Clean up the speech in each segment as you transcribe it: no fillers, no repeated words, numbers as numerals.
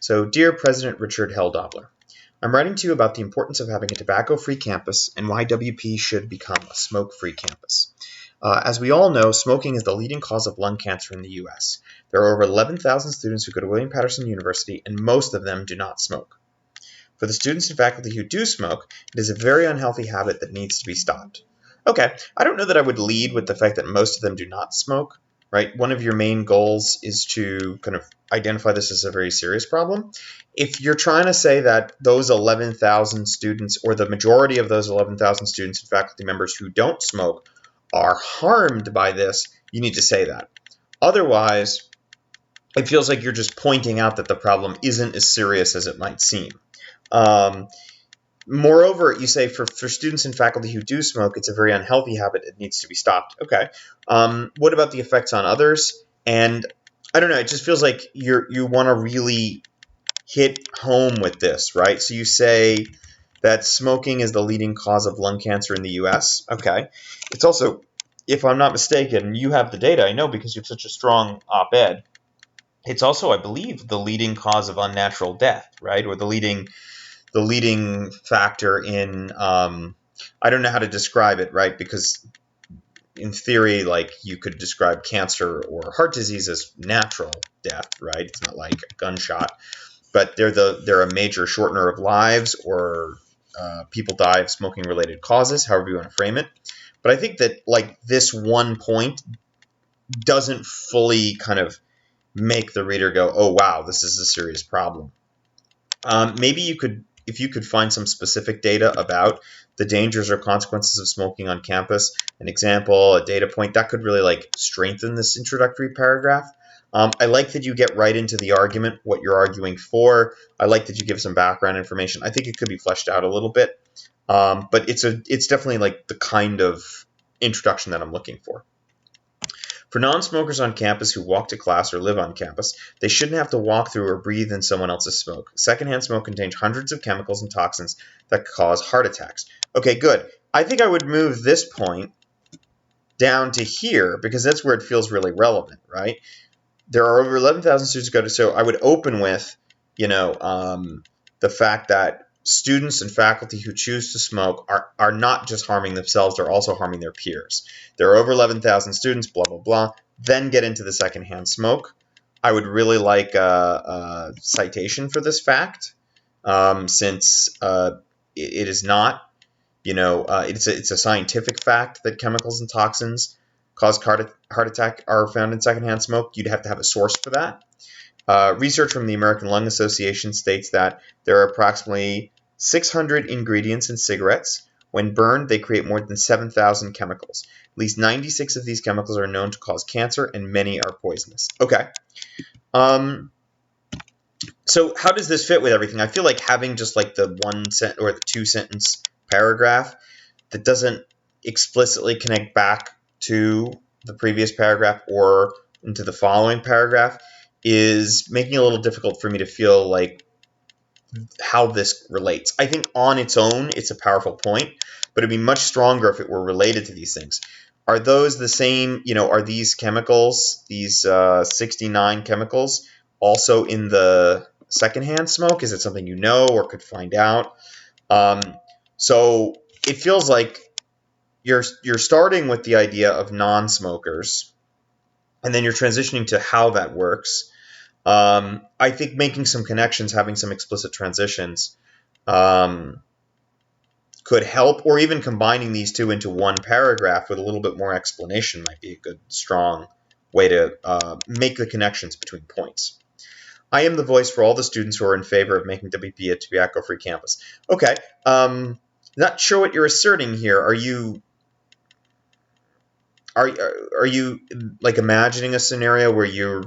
So, dear President Richard Hell-Dobler, I'm writing to you about the importance of having a tobacco-free campus and why WP should become a smoke-free campus. As we all know, smoking is the leading cause of lung cancer in the U.S. There are over 11,000 students who go to William Patterson University, and most of them do not smoke. For the students and faculty who do smoke, it is a very unhealthy habit that needs to be stopped. Okay, I don't know that I would lead with the fact that most of them do not smoke, right? One of your main goals is to kind of identify this as a very serious problem. If you're trying to say that those 11,000 students, or the majority of those 11,000 students and faculty members who don't smoke are harmed by this, you need to say that. Otherwise, it feels like you're just pointing out that the problem isn't as serious as it might seem. Moreover, you say for students and faculty who do smoke, it's a very unhealthy habit. It needs to be stopped. Okay. What about the effects on others? And I don't know. It just feels like you want to really hit home with this, right? So you say that smoking is the leading cause of lung cancer in the U.S. Okay. It's also, if I'm not mistaken, you have the data, I know because you have such a strong op-ed. It's also, I believe, the leading cause of unnatural death, right? Or the leading factor in, I don't know how to describe it, right? Because in theory, like, you could describe cancer or heart disease as natural death, right? It's not like a gunshot, but they're a major shortener of lives, or people die of smoking related causes, however you want to frame it. But I think that, like, this one point doesn't fully kind of make the reader go, oh wow, this is a serious problem. Maybe if you could find some specific data about the dangers or consequences of smoking on campus, an example, a data point, that could really like strengthen this introductory paragraph. I like that you get right into the argument, what you're arguing for. I like that you give some background information. I think it could be fleshed out a little bit, but it's definitely like the kind of introduction that I'm looking for. For non-smokers on campus who walk to class or live on campus, they shouldn't have to walk through or breathe in someone else's smoke. Secondhand smoke contains hundreds of chemicals and toxins that cause heart attacks. Okay, good. I think I would move this point down to here because that's where it feels really relevant, right? There are over 11,000 students who go to, so I would open with, the fact that students and faculty who choose to smoke are not just harming themselves, they're also harming their peers. There are over 11,000 students, blah, blah, blah. Then get into the secondhand smoke. I would really like a citation for this fact, since it is not, it's a scientific fact that chemicals and toxins cause heart attack are found in secondhand smoke. You'd have to have a source for that. Research from the American Lung Association states that there are approximately 600 ingredients in cigarettes. When burned, they create more than 7,000 chemicals. At least 96 of these chemicals are known to cause cancer, and many are poisonous. Okay. So how does this fit with everything? I feel like having just like the one sentence or the two sentence paragraph that doesn't explicitly connect back to the previous paragraph or into the following paragraph is making it a little difficult for me to feel like how this relates. I think on its own, it's a powerful point, but it'd be much stronger if it were related to these things. Are those the same, are these chemicals, these 69 chemicals, also in the secondhand smoke? Is it something you know or could find out? So it feels like you're starting with the idea of non-smokers, and then you're transitioning to how that works. I think making some connections, having some explicit transitions could help, or even combining these two into one paragraph with a little bit more explanation might be a good, strong way to make the connections between points. I am the voice for all the students who are in favor of making WP a tobacco-free campus. Okay, not sure what you're asserting here. Are you like imagining a scenario where you're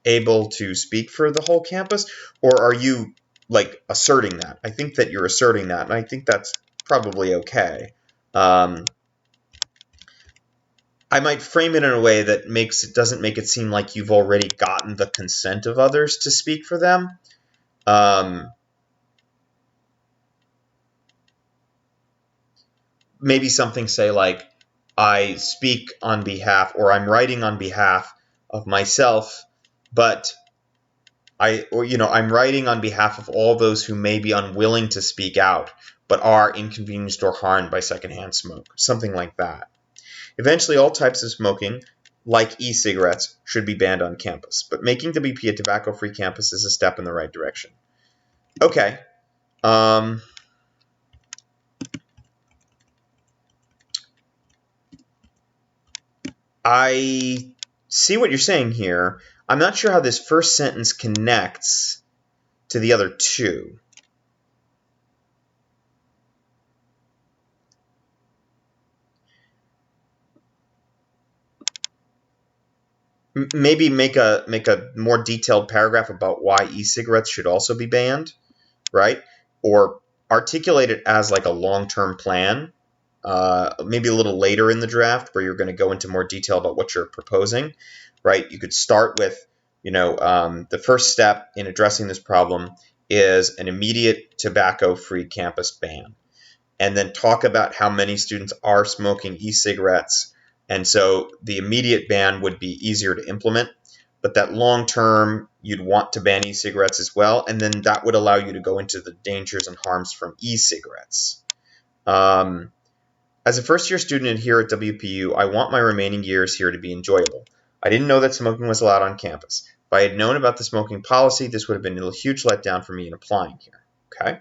able to speak for the whole campus, or are you like asserting that? I think that you're asserting that, and I think that's probably okay. I might frame it in a way that doesn't make it seem like you've already gotten the consent of others to speak for them. Maybe something say like, I speak on behalf, or I'm writing on behalf of myself, but I'm writing on behalf of all those who may be unwilling to speak out, but are inconvenienced or harmed by secondhand smoke, something like that. Eventually, all types of smoking, like e-cigarettes, should be banned on campus, but making WP a tobacco-free campus is a step in the right direction. Okay. I see what you're saying here. I'm not sure how this first sentence connects to the other two. Maybe make a more detailed paragraph about why e-cigarettes should also be banned, right? Or articulate it as like a long-term plan. Maybe a little later in the draft where you're going to go into more detail about what you're proposing, right? You could start with, the first step in addressing this problem is an immediate tobacco-free campus ban, and then talk about how many students are smoking e-cigarettes. And so the immediate ban would be easier to implement, but that long term, you'd want to ban e-cigarettes as well, and then that would allow you to go into the dangers and harms from e-cigarettes. As a first-year student here at WPU, I want my remaining years here to be enjoyable. I didn't know that smoking was allowed on campus. If I had known about the smoking policy, this would have been a huge letdown for me in applying here. Okay.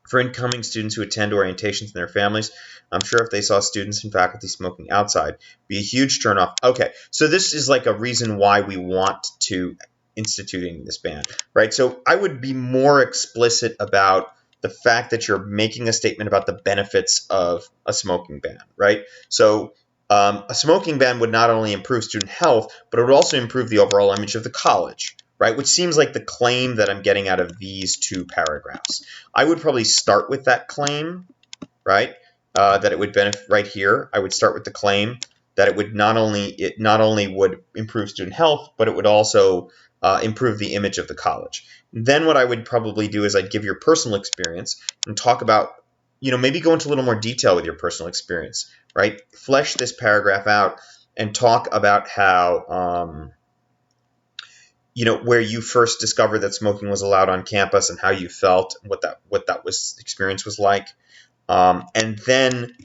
For incoming students who attend orientations and their families, I'm sure if they saw students and faculty smoking outside, be a huge turnoff. Okay, so this is like a reason why we want to instituting this ban, right? So I would be more explicit about the fact that you're making a statement about the benefits of a smoking ban, right? So a smoking ban would not only improve student health, but it would also improve the overall image of the college, right? Which seems like the claim that I'm getting out of these two paragraphs. I would probably start with that claim, right? That it would benefit right here. I would start with the claim that it not only would improve student health, but it would also improve the image of the college. Then what I would probably do is I'd give your personal experience and talk about, maybe go into a little more detail with your personal experience, right? Flesh this paragraph out and talk about how, where you first discovered that smoking was allowed on campus and how you felt and what that experience was like. And then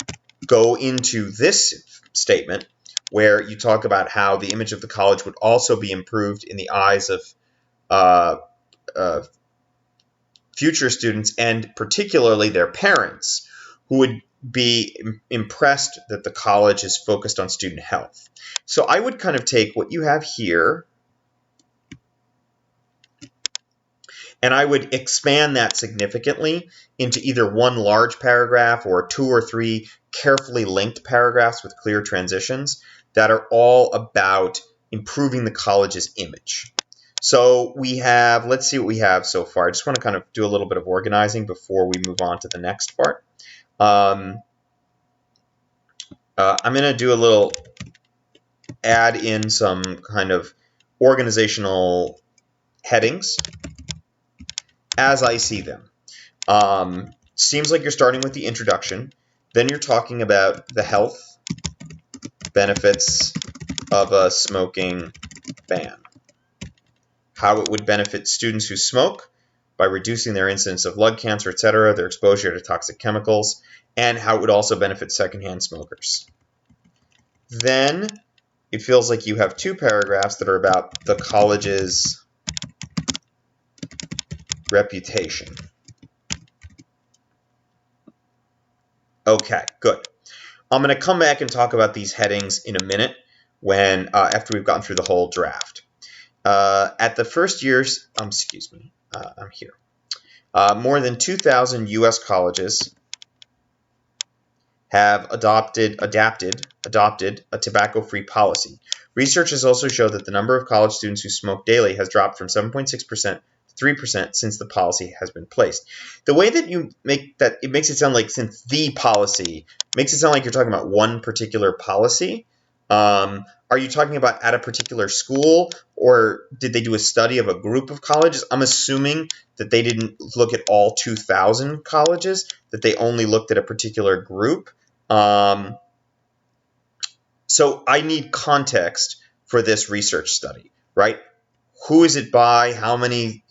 go into this statement where you talk about how the image of the college would also be improved in the eyes of future students and particularly their parents, who would be impressed that the college is focused on student health. So I would kind of take what you have here and I would expand that significantly into either one large paragraph or 2 or 3 carefully linked paragraphs with clear transitions that are all about improving the college's image. So let's see what we have so far. I just want to kind of do a little bit of organizing before we move on to the next part. I'm going to do a little add in some kind of organizational headings as I see them. Seems like you're starting with the introduction. Then you're talking about the health benefits of a smoking ban. How it would benefit students who smoke by reducing their incidence of lung cancer, etc., their exposure to toxic chemicals, and how it would also benefit secondhand smokers. Then it feels like you have 2 paragraphs that are about the college's reputation. Okay, good. I'm going to come back and talk about these headings in a minute after we've gone through the whole draft. At the first year's, I'm here. More than 2,000 U.S. colleges have adopted a tobacco-free policy. Research has also shown that the number of college students who smoke daily has dropped from 7.6% to 3% since the policy has been placed. The way that you make that, it makes it sound like since the policy, makes it sound like you're talking about one particular policy. Are you talking about at a particular school, or did they do a study of a group of colleges? I'm assuming that they didn't look at all 2,000 colleges, that they only looked at a particular group. So I need context for this research study, right? who is it by, how many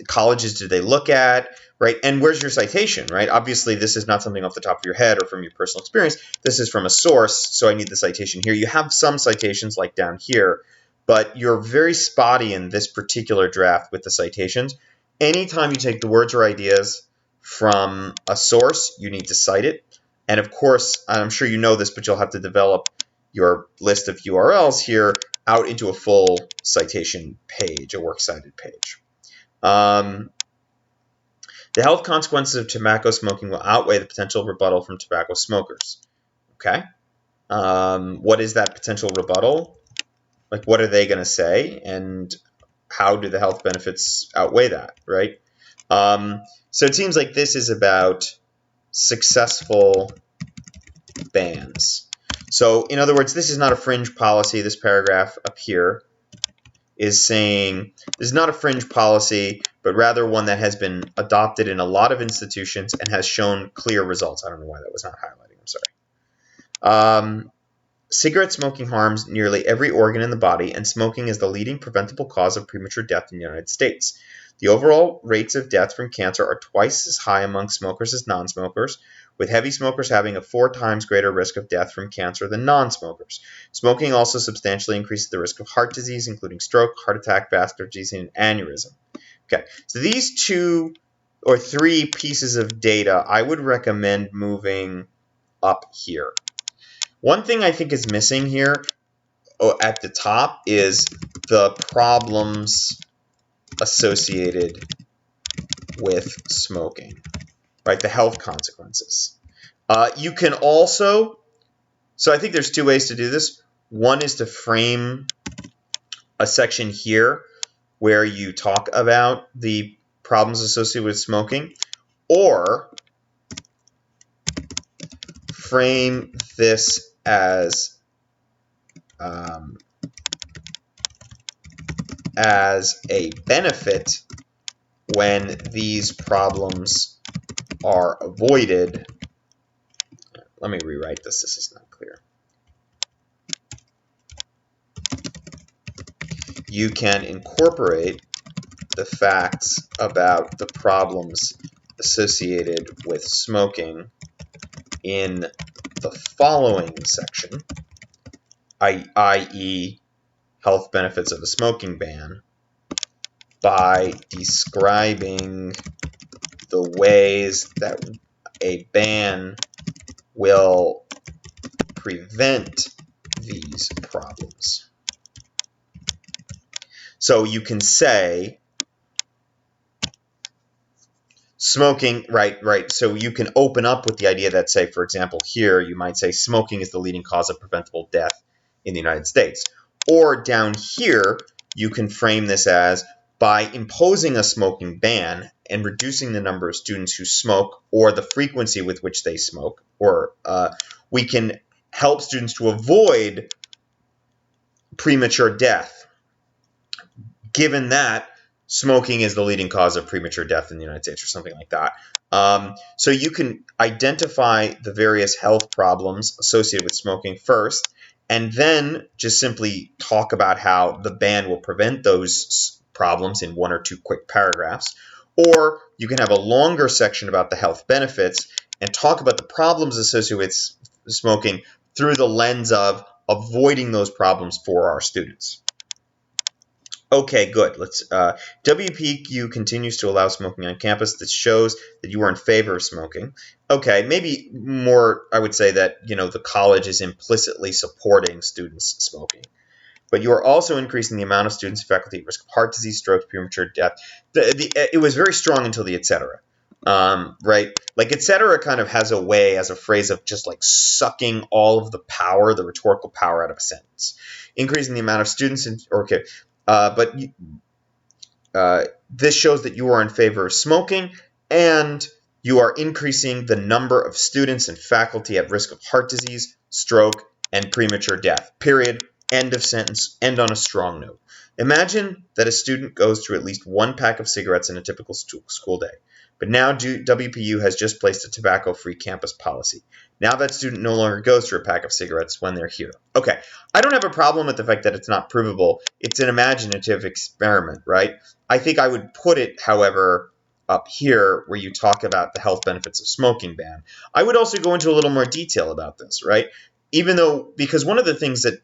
colleges did they look at, right? And where's your citation, right? Obviously, this is not something off the top of your head or from your personal experience. This is from a source, so I need the citation here. You have some citations like down here, but you're very spotty in this particular draft with the citations. Anytime you take the words or ideas from a source, you need to cite it. And of course, I'm sure you know this, but you'll have to develop your list of URLs here out into a full citation page, a works cited page. The health consequences of tobacco smoking will outweigh the potential rebuttal from tobacco smokers. Okay. What is that potential rebuttal? Like, what are they going to say? And how do the health benefits outweigh that, right? So it seems like this is about successful bans. So, in other words, this is not a fringe policy. This paragraph up here is saying this is not a fringe policy, but rather one that has been adopted in a lot of institutions and has shown clear results. I don't know why that was not highlighting. I'm sorry. Cigarette smoking harms nearly every organ in the body, and smoking is the leading preventable cause of premature death in the United States. The overall rates of death from cancer are twice as high among smokers as non-smokers, with heavy smokers having a 4 times greater risk of death from cancer than non-smokers. Smoking also substantially increases the risk of heart disease, including stroke, heart attack, vascular disease, and aneurysm. Okay, so these 2 or 3 pieces of data, I would recommend moving up here. One thing I think is missing here at the top is the problems associated with smoking, right? The health consequences. You can also, so I think there's 2 ways to do this. One is to frame a section here where you talk about the problems associated with smoking, or frame this as a benefit when these problems are avoided. Let me rewrite this. This is not clear. You can incorporate the facts about the problems associated with smoking in the following section, i.e., health benefits of a smoking ban, by describing the ways that a ban will prevent these problems. So you can say smoking, right. So you can open up with the idea that, say, for example, here you might say smoking is the leading cause of preventable death in the United States. Or down here, you can frame this as by imposing a smoking ban and reducing the number of students who smoke or the frequency with which they smoke, or we can help students to avoid premature death, given that smoking is the leading cause of premature death in the United States, or something like that. So you can identify the various health problems associated with smoking first, and then just simply talk about how the ban will prevent those problems in 1 or 2 quick paragraphs. Or you can have a longer section about the health benefits and talk about the problems associated with smoking through the lens of avoiding those problems for our students. Okay, good. Let's. WPQ continues to allow smoking on campus. This shows that you are in favor of smoking. Okay, maybe more, I would say that, the college is implicitly supporting students smoking. But you are also increasing the amount of students and faculty at risk of heart disease, stroke, premature death. It was very strong until the etc. Right? Like, etc. kind of has a way, as a phrase, of just like sucking all of the power, the rhetorical power, out of a sentence. Increasing the amount of students but this shows that you are in favor of smoking, and you are increasing the number of students and faculty at risk of heart disease, stroke, and premature death. Period. End of sentence. End on a strong note. Imagine that a student goes through at least 1 pack of cigarettes in a typical school day. but now WPU has just placed a tobacco-free campus policy. Now that student no longer goes through a pack of cigarettes when they're here. Okay, I don't have a problem with the fact that it's not provable. It's an imaginative experiment, right? I think I would put it, however, up here where you talk about the health benefits of smoking ban. I would also go into a little more detail about this, right? Because one of the things that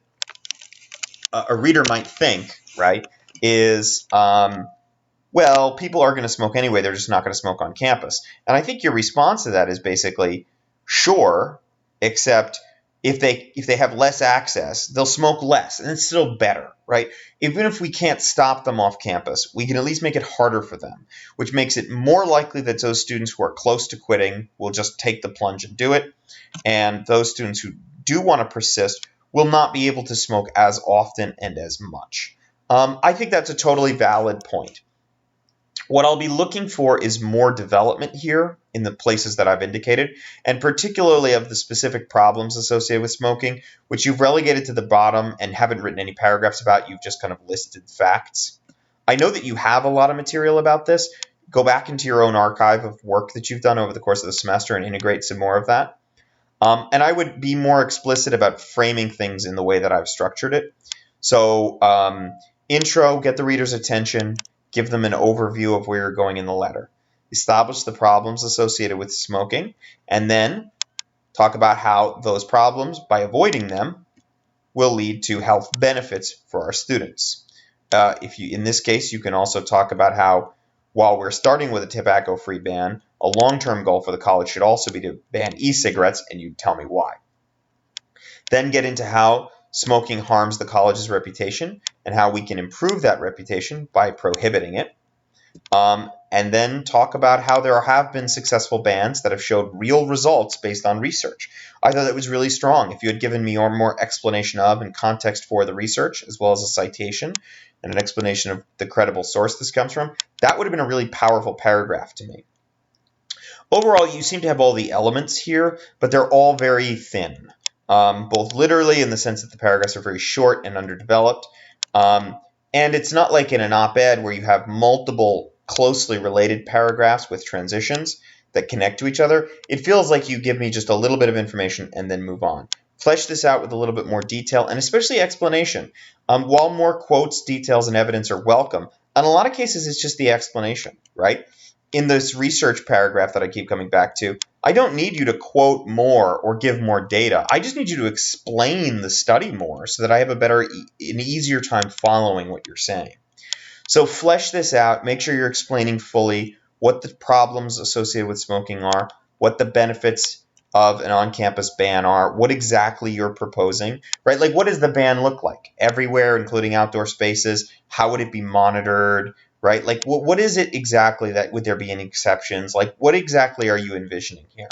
a reader might think, right, is, well, people are going to smoke anyway. They're just not going to smoke on campus. And I think your response to that is basically, sure, except if they have less access, they'll smoke less, and it's still better, right? Even if we can't stop them off campus, we can at least make it harder for them, which makes it more likely that those students who are close to quitting will just take the plunge and do it, and those students who do want to persist will not be able to smoke as often and as much. I think that's a totally valid point. What I'll be looking for is more development here in the places that I've indicated, and particularly of the specific problems associated with smoking, which you've relegated to the bottom and haven't written any paragraphs about. You've just kind of listed facts. I know that you have a lot of material about this. Go back into your own archive of work that you've done over the course of the semester and integrate some more of that. And I would be more explicit about framing things in the way that I've structured it. So intro, get the reader's attention, give them an overview of where you're going in the letter. Establish the problems associated with smoking, and then talk about how those problems, by avoiding them, will lead to health benefits for our students. In this case, you can also talk about how, while we're starting with a tobacco-free ban, a long-term goal for the college should also be to ban e-cigarettes, and you tell me why. Then get into how smoking harms the college's reputation and how we can improve that reputation by prohibiting it. And then talk about how there have been successful bans that have showed real results based on research. I thought that was really strong. If you had given me more explanation of and context for the research, as well as a citation and an explanation of the credible source this comes from, that would have been a really powerful paragraph to me. Overall, you seem to have all the elements here, but they're all very thin, both literally in the sense that the paragraphs are very short and underdeveloped. And it's not like in an op-ed where you have multiple closely related paragraphs with transitions that connect to each other. It feels like you give me just a little bit of information and then move on. Flesh this out with a little bit more detail and especially explanation. While more quotes, details, and evidence are welcome, in a lot of cases it's just the explanation, right? In this research paragraph that I keep coming back to, I don't need you to quote more or give more data. I just need you to explain the study more so that I have an easier time following what you're saying. So flesh this out. Make sure you're explaining fully what the problems associated with smoking are, what the benefits of an on-campus ban are, what exactly you're proposing, right? Like, what does the ban look like? Everywhere, including outdoor spaces. How would it be monitored? Right? Like, what is it exactly that would there be any exceptions? Like, what exactly are you envisioning here?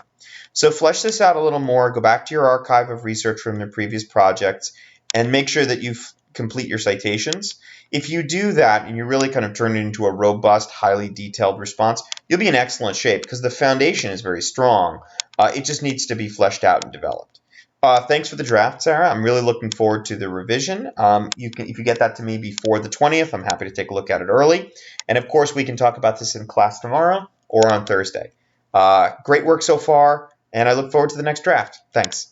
So flesh this out a little more. Go back to your archive of research from the previous projects and make sure that you complete your citations. If you do that and you really kind of turn it into a robust, highly detailed response, you'll be in excellent shape because the foundation is very strong. It just needs to be fleshed out and developed. Thanks for the draft, Sarah. I'm really looking forward to the revision. If you get that to me before the 20th, I'm happy to take a look at it early. And of course, we can talk about this in class tomorrow or on Thursday. Great work so far, and I look forward to the next draft. Thanks.